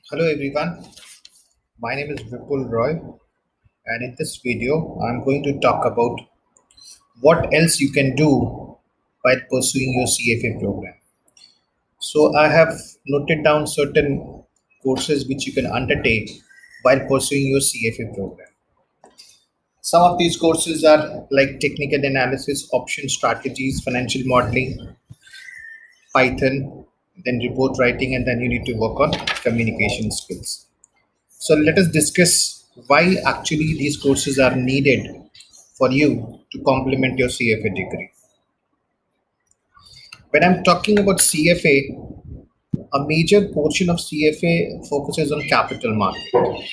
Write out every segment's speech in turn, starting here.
Hello everyone, my name is Vipul Roy, and in this video I'm going to talk about what else you can do while pursuing your CFA program. So I have noted down certain courses which you can undertake while pursuing your CFA program. Some of these courses are like technical analysis, option strategies, financial modeling, Python, then report writing, and then you need to work on communication skills. So let us discuss why actually these courses are needed for you to complement your CFA degree. When I'm talking about CFA, a major portion of CFA focuses on capital market.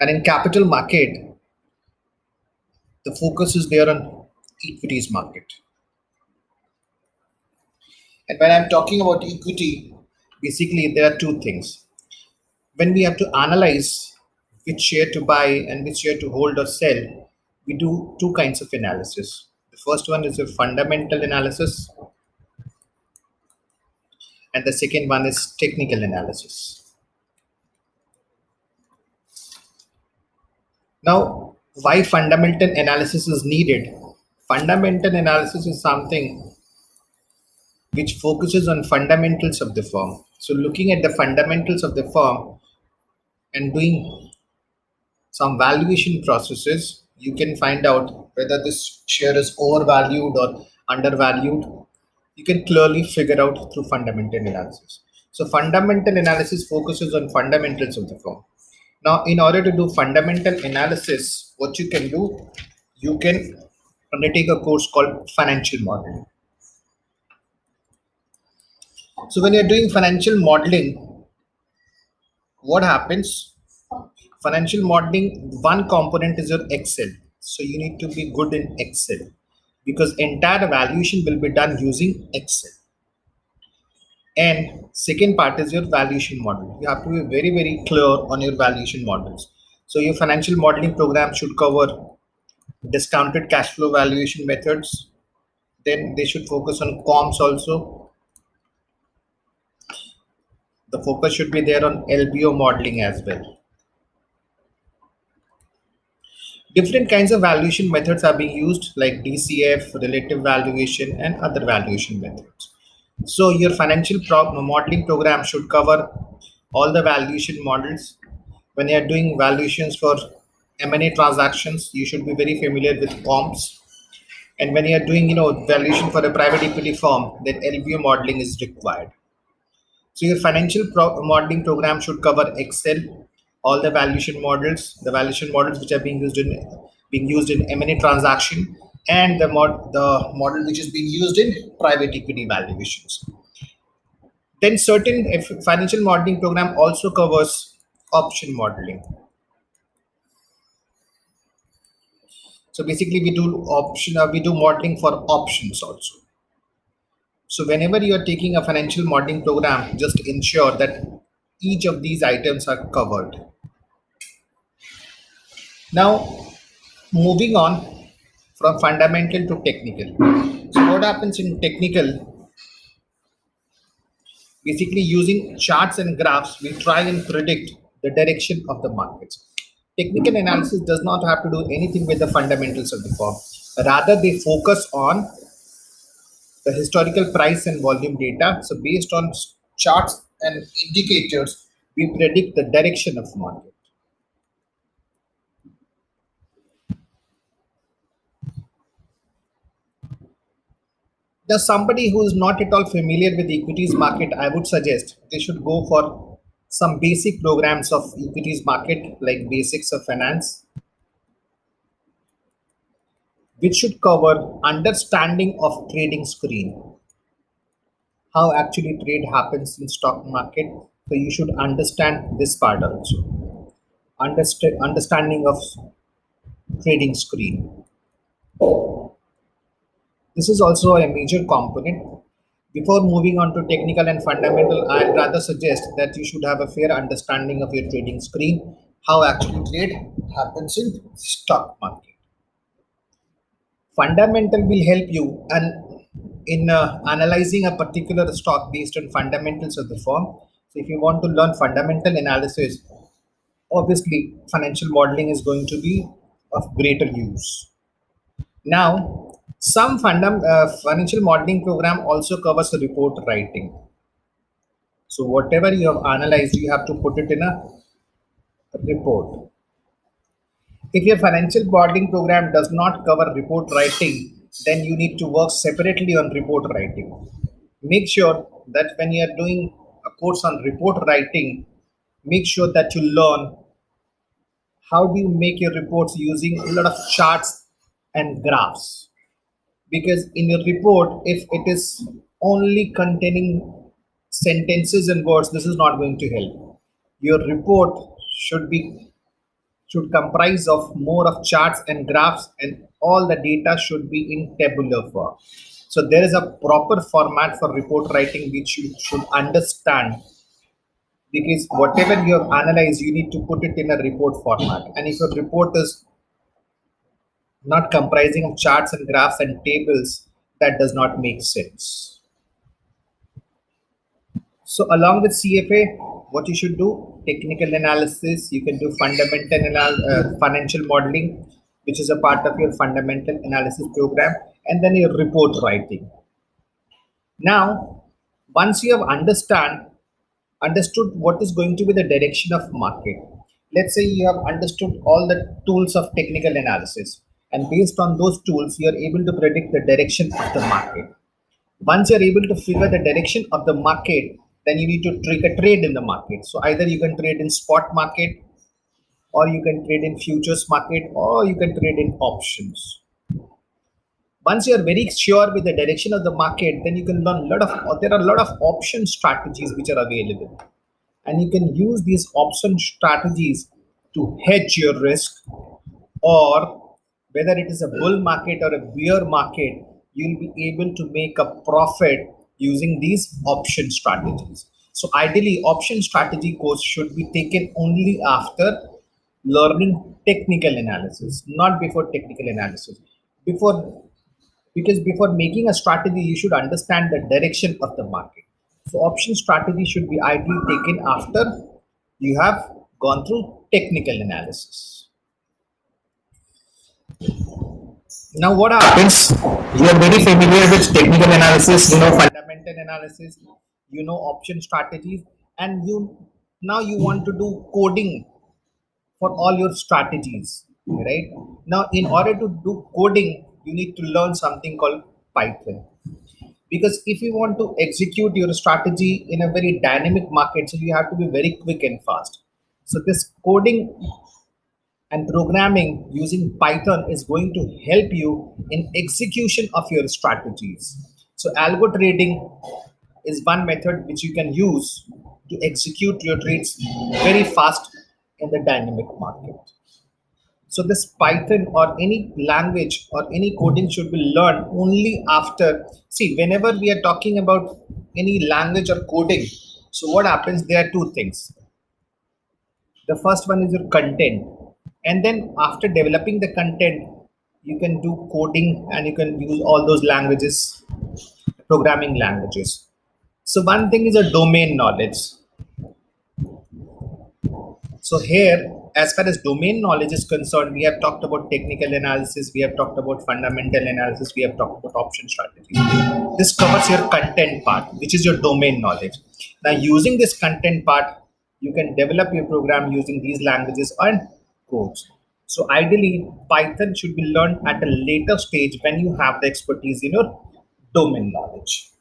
And in capital market, the focus is there on equities market. And when I'm talking about equity, basically there are two things. When we have to analyze which share to buy and which share to hold or sell, we do two kinds of analysis. The first one is a fundamental analysis, and the second one is technical analysis. Now, why fundamental analysis is needed? Fundamental analysis is something which focuses on fundamentals of the firm. So, looking at the fundamentals of the firm and doing some valuation processes, you can find out whether this share is overvalued or undervalued. You can clearly figure out through fundamental analysis. So fundamental analysis focuses on fundamentals of the firm. Now, in order to do fundamental analysis, what you can do, you can undertake a course called financial modeling. So when you're doing financial modeling, what happens? Financial modeling, one component is your Excel. So you need to be good in Excel because entire evaluation will be done using Excel. And second part is your valuation model. You have to be very, very clear on your valuation models. So your financial modeling program should cover discounted cash flow valuation methods. Then they should focus on comps also. The focus should be there on LBO modeling as well. Different kinds of valuation methods are being used like DCF, relative valuation, and other valuation methods. So your financial modeling program should cover all the valuation models. When you are doing valuations for M&A transactions, you should be very familiar with comps. And when you are doing, valuation for a private equity firm, then LBO modeling is required. So your financial modeling program should cover Excel, all the valuation models which are being used in M&A transaction, and the model which is being used in private equity valuations. Then certain financial modeling program also covers option modeling. So basically, we do modeling for options also. So whenever you are taking a financial modeling program, just ensure that each of these items are covered. Now, moving on from fundamental to technical. So what happens in technical? Basically, using charts and graphs, we try and predict the direction of the markets. Technical analysis does not have to do anything with the fundamentals of the firm. Rather, they focus on the historical price and volume data. So based on charts and indicators, we predict the direction of market. Now, somebody who is not at all familiar with the equities market, I would suggest they should go for some basic programs of equities market, like basics of finance, which should cover understanding of trading screen, how actually trade happens in stock market. So you should understand this part also. Understanding of trading screen. This is also a major component. Before moving on to technical and fundamental, I'd rather suggest that you should have a fair understanding of your trading screen, how actually trade happens in stock market. Fundamental will help you, and in analyzing a particular stock based on fundamentals of the firm. So if you want to learn fundamental analysis, obviously financial modeling is going to be of greater use. Now, some financial modeling program also covers report writing. So whatever you have analyzed, you have to put it in a report. If your financial modeling program does not cover report writing, then you need to work separately on report writing. Make sure that when you are doing a course on report writing, make sure that you learn how do you make your reports using a lot of charts and graphs. Because in your report, if it is only containing sentences and words, this is not going to help. Your report should comprise of more of charts and graphs, and all the data should be in tabular form. So there is a proper format for report writing which you should understand, because whatever you have analyzed, you need to put it in a report format. And if your report is not comprising of charts and graphs and tables, that does not make sense. So along with CFA, what you should do, technical analysis, you can do financial modeling, which is a part of your fundamental analysis program, and then your report writing. Now, once you have understood what is going to be the direction of market, let's say you have understood all the tools of technical analysis, and based on those tools, you are able to predict the direction of the market. Once you're able to figure the direction of the market, then you need to take a trade in the market. So either you can trade in spot market, or you can trade in futures market, or you can trade in options. Once you're very sure with the direction of the market, then you can learn there are a lot of option strategies which are available, and you can use these option strategies to hedge your risk, or whether it is a bull market or a bear market, you'll be able to make a profit using these option strategies. So ideally, option strategy course should be taken only after learning technical analysis, not before technical analysis. Before Because before making a strategy, you should understand the direction of the market. So option strategy should be ideally taken after you have gone through technical analysis. Now, what happens? You are very familiar with technical analysis, you know fundamental analysis, you know option strategies, and you want to do coding for all your strategies, right? Now, in order to do coding, you need to learn something called Python. Because if you want to execute your strategy in a very dynamic market, so you have to be very quick and fast. So this coding and programming using Python is going to help you in execution of your strategies. So algo trading is one method which you can use to execute your trades very fast in the dynamic market. So this Python or any language or any coding should be learned only after. See, whenever we are talking about any language or coding, so what happens? There are two things. The first one is your content, and then after developing the content, you can do coding and you can use all those languages, programming languages. So one thing is a domain knowledge. So here, as far as domain knowledge is concerned, we have talked about technical analysis, we have talked about fundamental analysis, we have talked about option strategy. This covers your content part, which is your domain knowledge. Now, using this content part, you can develop your program using these languages and codes. So ideally, Python should be learned at a later stage when you have the expertise in your domain knowledge.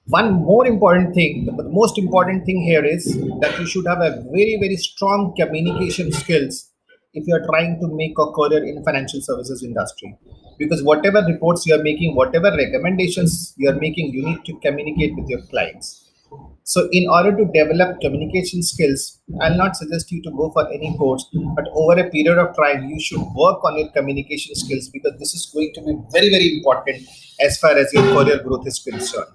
One more important thing, the most important thing here is that you should have a very strong communication skills if you are trying to make a career in financial services industry. Because whatever reports you are making, whatever recommendations you are making, you need to communicate with your clients. So in order to develop communication skills, I'll not suggest you to go for any course, but over a period of time, you should work on your communication skills, because this is going to be very important as far as your career growth is concerned.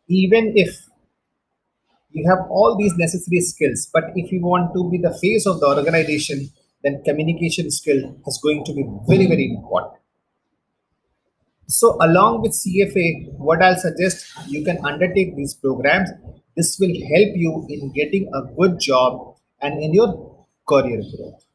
Even if you have all these necessary skills, but if you want to be the face of the organization, then communication skill is going to be very important. So, along with CFA, what I'll suggest you can undertake these programs. This will help you in getting a good job and in your career growth.